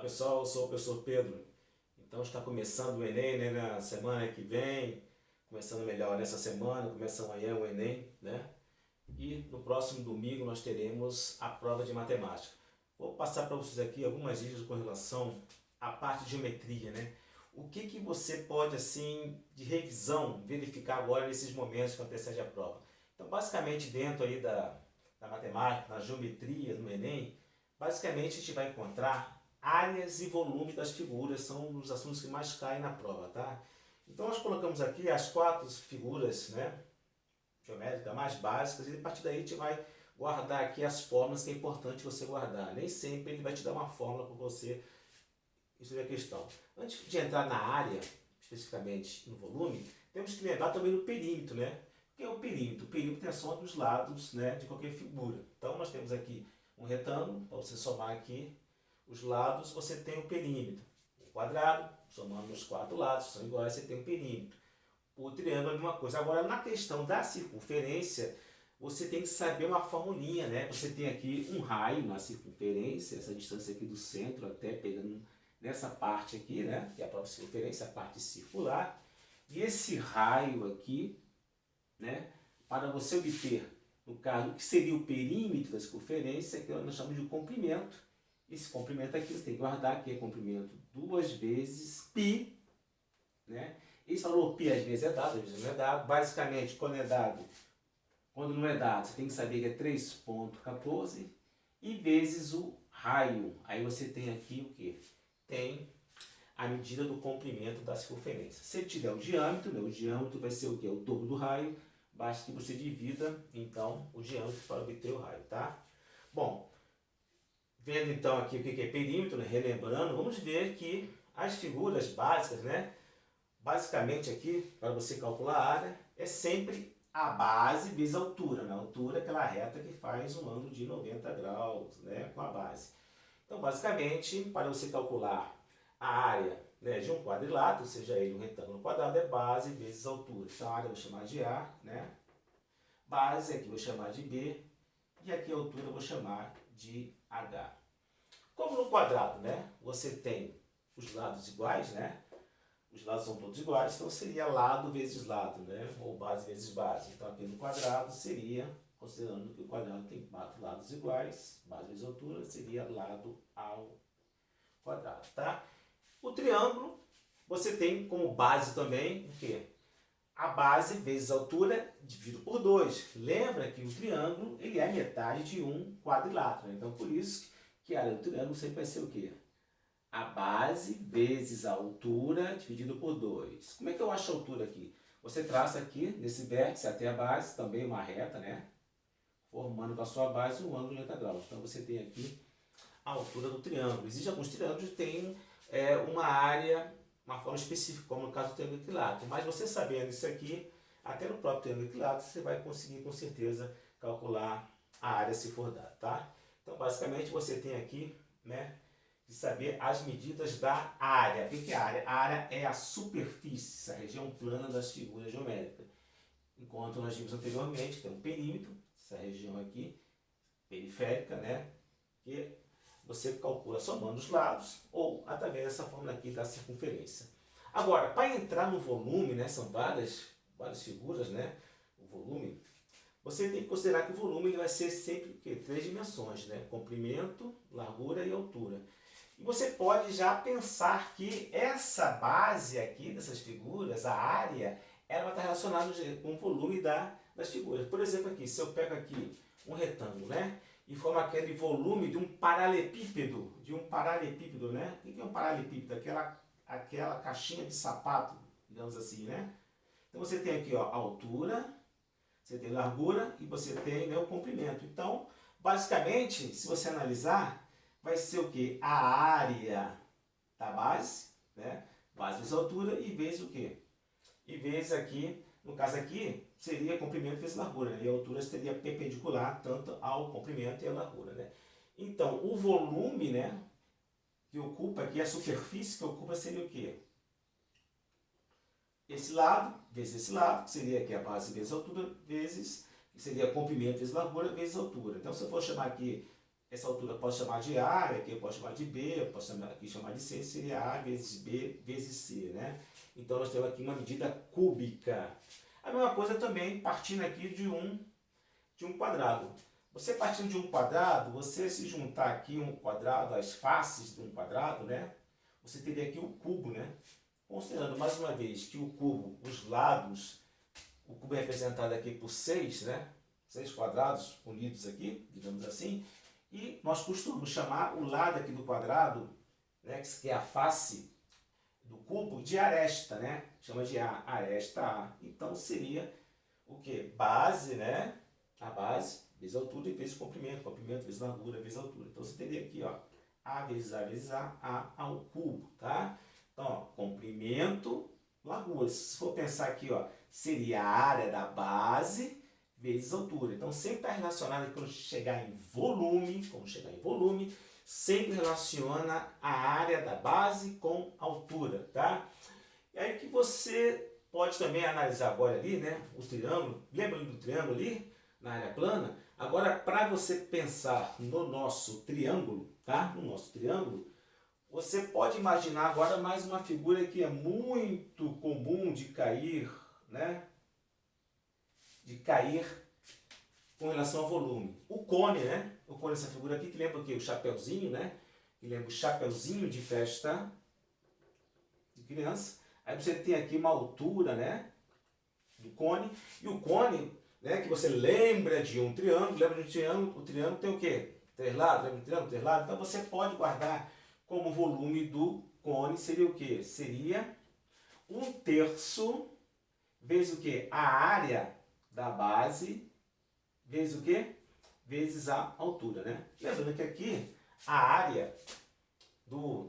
pessoal, eu sou o professor Pedro. Então está começando o Enem, né, na semana que vem, começando melhor nessa semana, começa amanhã o Enem, né? E no próximo domingo nós teremos a prova de matemática. Vou passar para vocês aqui algumas dicas com relação à parte de geometria, né? O que você pode, assim, de revisão, verificar agora nesses momentos que antecedem a prova. Então, basicamente, dentro aí da matemática, na geometria, no Enem, basicamente a gente vai encontrar áreas e volumes das figuras, são os assuntos que mais caem na prova, tá? Então nós colocamos aqui as 4 figuras, né, geométricas mais básicas, e a partir daí a gente vai guardar aqui as fórmulas que é importante você guardar. Nem sempre ele vai te dar uma fórmula para você resolver a questão. Antes de entrar na área, especificamente no volume, temos que lembrar também do perímetro, né? O que é o perímetro? O perímetro é a soma dos lados, né, de qualquer figura. Então nós temos aqui um retângulo, para você somar aqui os lados, você tem o perímetro. O quadrado, somando os 4 lados, são iguais, você tem o perímetro. O triângulo é a mesma coisa. Agora, na questão da circunferência, você tem que saber uma formulinha, né? Você tem aqui um raio na circunferência, essa distância aqui do centro, até pegando nessa parte aqui, né? Que é a própria circunferência, a parte circular. E esse raio aqui, né? Para você obter, no caso, o que seria o perímetro da circunferência, que nós chamamos de comprimento. Esse comprimento aqui você tem que guardar, que é comprimento 2 vezes π, né? Esse valor π às vezes é dado, às vezes não é dado. Basicamente, quando não é dado, você tem que saber que é 3,14 e vezes o raio. Aí você tem aqui o que? Tem a medida do comprimento da circunferência. Se tiver o diâmetro, né? O diâmetro vai ser o que? O dobro do raio. Basta que você divida, então, o diâmetro para obter o raio, tá? Bom, vendo então aqui o que é perímetro, né? Relembrando, vamos ver que as figuras básicas, né? Basicamente aqui, para você calcular a área, é sempre a base vezes a altura. Né? A altura é aquela reta que faz um ângulo de 90 graus, né? Com a base. Então, basicamente, para você calcular a área, né, de um quadrilátero, seja ele um retângulo quadrado, é base vezes altura. Então, a área eu vou chamar de A, né? Base aqui eu vou chamar de B, e aqui a altura eu vou chamar de H. Como no quadrado, né, você tem os lados iguais, né? Os lados são todos iguais, então seria lado vezes lado, né? Ou base vezes base. Então aqui no quadrado seria, considerando que o quadrado tem 4 lados iguais, base vezes altura, seria lado ao quadrado, tá? O triângulo, você tem como base também o quê? A base vezes a altura dividido por 2. Lembra que o triângulo ele é metade de um quadrilátero. Então, por isso que a área do triângulo sempre vai ser o quê? A base vezes a altura dividido por 2. Como é que eu acho a altura aqui? Você traça aqui, nesse vértice até a base, também uma reta, né? Formando com a sua base um ângulo de 90 graus. Então, você tem aqui a altura do triângulo. Existem alguns triângulos que têm uma área, uma forma específica, como no caso do triângulo equilátero. Mas você sabendo isso aqui, até no próprio triângulo equilátero, você vai conseguir com certeza calcular a área se for dada, tá? Então, basicamente, você tem aqui, né, de saber as medidas da área. O que é a área? A área é a superfície, a região plana das figuras geométricas. Enquanto nós vimos anteriormente, tem um perímetro, essa região aqui, periférica, né, que você calcula somando os lados ou através dessa fórmula aqui da circunferência. Agora, para entrar no volume, né, são várias figuras, né, o volume, você tem que considerar que o volume ele vai ser sempre o quê? 3 dimensões, né, comprimento, largura e altura. E você pode já pensar que essa base aqui dessas figuras, a área, ela vai estar relacionada com o volume das figuras. Por exemplo, aqui, se eu pego aqui um retângulo, né, e forma aquele volume de um paralelepípedo, né? O que é um paralelepípedo? Aquela caixinha de sapato, digamos assim, né? Então você tem aqui, ó, a altura, você tem a largura e você tem, né, o comprimento. Então, basicamente, se você analisar, vai ser o que? A área da base, né? Base vezes altura e vezes o quê? E vezes aqui, no caso aqui, seria comprimento vezes largura, né? E a altura seria perpendicular tanto ao comprimento e à largura, né? Então, o volume, né, que ocupa aqui, a superfície que ocupa seria o quê? Esse lado vezes esse lado, que seria aqui a base vezes a altura, vezes, que seria comprimento vezes largura, vezes altura. Então, se eu for chamar aqui essa altura eu posso chamar de A, aqui eu posso chamar de B, eu posso aqui chamar de C, seria A vezes B vezes C, né? Então nós temos aqui uma medida cúbica. A mesma coisa também partindo aqui de um quadrado. Você partindo de um quadrado, você se juntar aqui um quadrado, as faces de um quadrado, né? Você teria aqui o cubo, né? Considerando mais uma vez que o cubo, os lados, o cubo é representado aqui por 6, né? 6 quadrados unidos aqui, digamos assim. E nós costumamos chamar o lado aqui do quadrado, né? Que é a face do cubo, de aresta, né? Chama de aresta A. Então seria o quê? Base, né? A base vezes a altura vezes comprimento, comprimento vezes largura vezes altura. Então você teria aqui, ó, A vezes A ao cubo, tá? Então, ó, comprimento, largura. Se for pensar aqui, ó, seria a área da base vezes altura. Então sempre está relacionado quando chegar em volume, sempre relaciona a área da base com a altura, tá? E aí que você pode também analisar agora ali, né, o triângulo. Lembra do triângulo ali na área plana? Agora, para você pensar no nosso triângulo, tá? No nosso triângulo, você pode imaginar agora mais uma figura que é muito comum de cair, né? De cair com relação ao volume. O cone, né? O cone, essa figura aqui, que lembra o quê? O chapeuzinho, né? Que lembra o chapeuzinho de festa de criança. Aí você tem aqui uma altura, né? Do cone. E o cone, né? Que você lembra de um triângulo. Lembra de um triângulo? O triângulo tem o quê? 3 lados. Lembra de um triângulo? 3 lados. Então você pode guardar como volume do cone. Seria o quê? Seria 1/3 vezes o quê? A área da base vezes o quê? Vezes a altura, né? Lembrando que aqui a área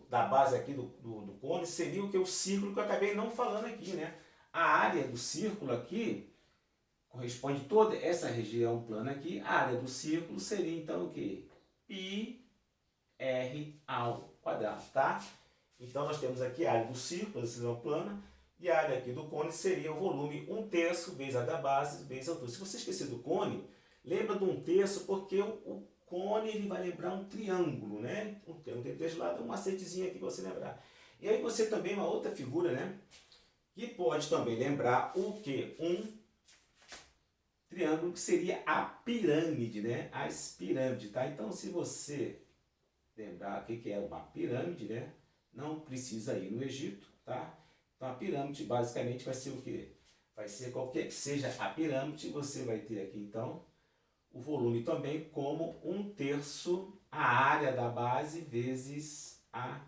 da base aqui do cone seria o que? O círculo que eu acabei não falando aqui, né? A área do círculo aqui corresponde a toda essa região plana aqui. A área do círculo seria então o quê? Πr ao quadrado, tá? Então nós temos aqui a área do círculo, a região plana, e a área aqui do cone seria o volume 1/3 vezes a da base vezes a altura. Se você esquecer do cone, lembra do 1/3 porque o cone ele vai lembrar um triângulo, né? Um triângulo tem 3 lados, um macetezinho aqui para você lembrar. E aí você também, uma outra figura, né? Que pode também lembrar o que? Um triângulo que seria a pirâmide, né? As pirâmides, tá? Então se você lembrar o que é uma pirâmide, né? Não precisa ir no Egito, tá? Então a pirâmide basicamente vai ser o quê? Vai ser qualquer que seja a pirâmide, você vai ter aqui então o volume também como 1/3 a área da base vezes a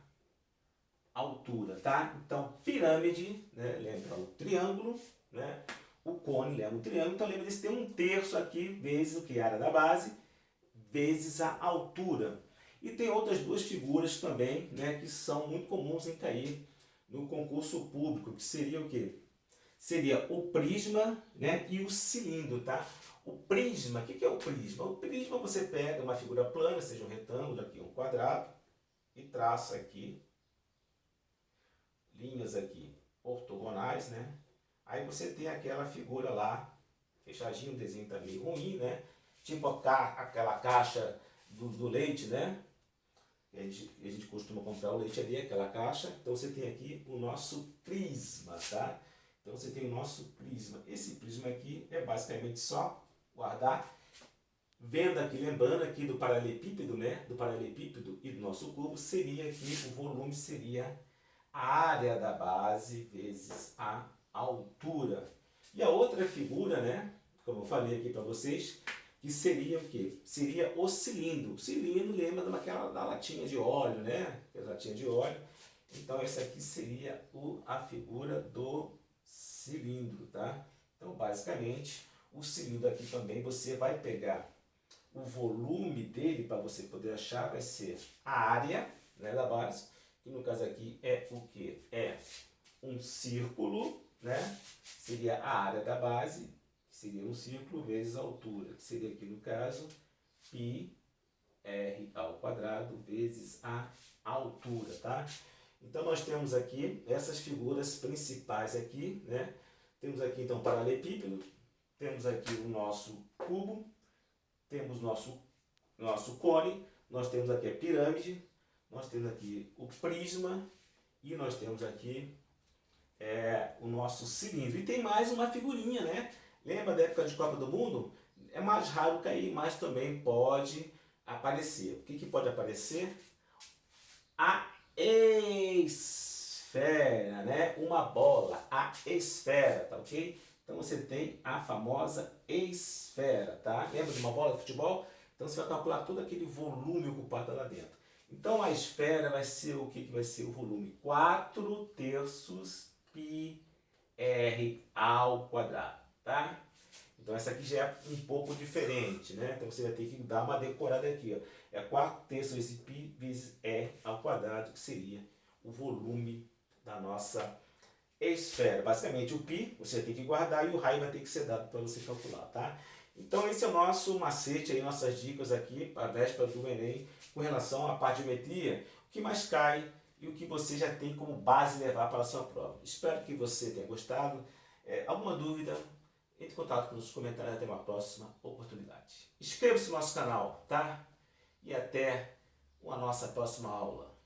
altura, tá? Então pirâmide, né? Lembra o triângulo, né? O cone lembra o triângulo, então lembra desse ter 1/3 aqui vezes o que? A área da base vezes a altura. E tem outras duas figuras também, né, que são muito comuns em cair no concurso público, que seria o quê? Seria o prisma, né, e o cilindro, tá? O prisma, o que é o prisma? O prisma você pega uma figura plana, seja um retângulo, aqui um quadrado, e traça aqui linhas aqui ortogonais, né? Aí você tem aquela figura lá, fechadinho, o desenho tá meio ruim, né? Tipo aquela caixa do leite, né? A gente costuma comprar o leite ali, aquela caixa. Então você tem aqui o nosso prisma, tá? Então você tem o nosso prisma. Esse prisma aqui é basicamente só guardar. Vendo aqui, lembrando aqui do paralelepípedo, né? Do paralelepípedo e do nosso cubo, seria aqui, o volume seria a área da base vezes a altura. E a outra figura, né? Como eu falei aqui para vocês, que seria o quê? Seria o cilindro. O cilindro lembra da latinha de óleo, né? Aquela latinha de óleo. Então essa aqui seria a figura do cilindro, tá? Então basicamente o cilindro aqui também você vai pegar o volume dele para você poder achar, vai ser a área, né, da base, que no caso aqui é o que? É um círculo, né? Seria a área da base, que seria um círculo vezes a altura, que seria aqui no caso πr ao quadrado vezes a altura, tá? Então nós temos aqui essas figuras principais aqui, né? Temos aqui então o paralelepípedo, temos aqui o nosso cubo, temos nosso cone, nós temos aqui a pirâmide, nós temos aqui o prisma e nós temos aqui o nosso cilindro. E tem mais uma figurinha, né? Lembra da época de Copa do Mundo? É mais raro cair, mas também pode aparecer. O que pode aparecer? A esfera, né? Uma bola, a esfera, tá ok? Então você tem a famosa esfera, tá? Lembra de uma bola de futebol? Então você vai calcular todo aquele volume ocupado lá dentro. Então a esfera vai ser o que vai ser o volume? 4/3 πr ao quadrado, tá? Então essa aqui já é um pouco diferente, né? Então você vai ter que dar uma decorada aqui, ó. É 4/3 vezes π vezes r ao quadrado, que seria o volume da nossa esfera. Basicamente o π você vai ter que guardar e o raio vai ter que ser dado para você calcular, tá? Então esse é o nosso macete aí, nossas dicas aqui para a véspera do Enem com relação à parte de geometria, o que mais cai e o que você já tem como base levar para a sua prova. Espero que você tenha gostado. Alguma dúvida? Entre em contato nos comentários. Até uma próxima oportunidade. Inscreva-se no nosso canal, tá? E até a nossa próxima aula.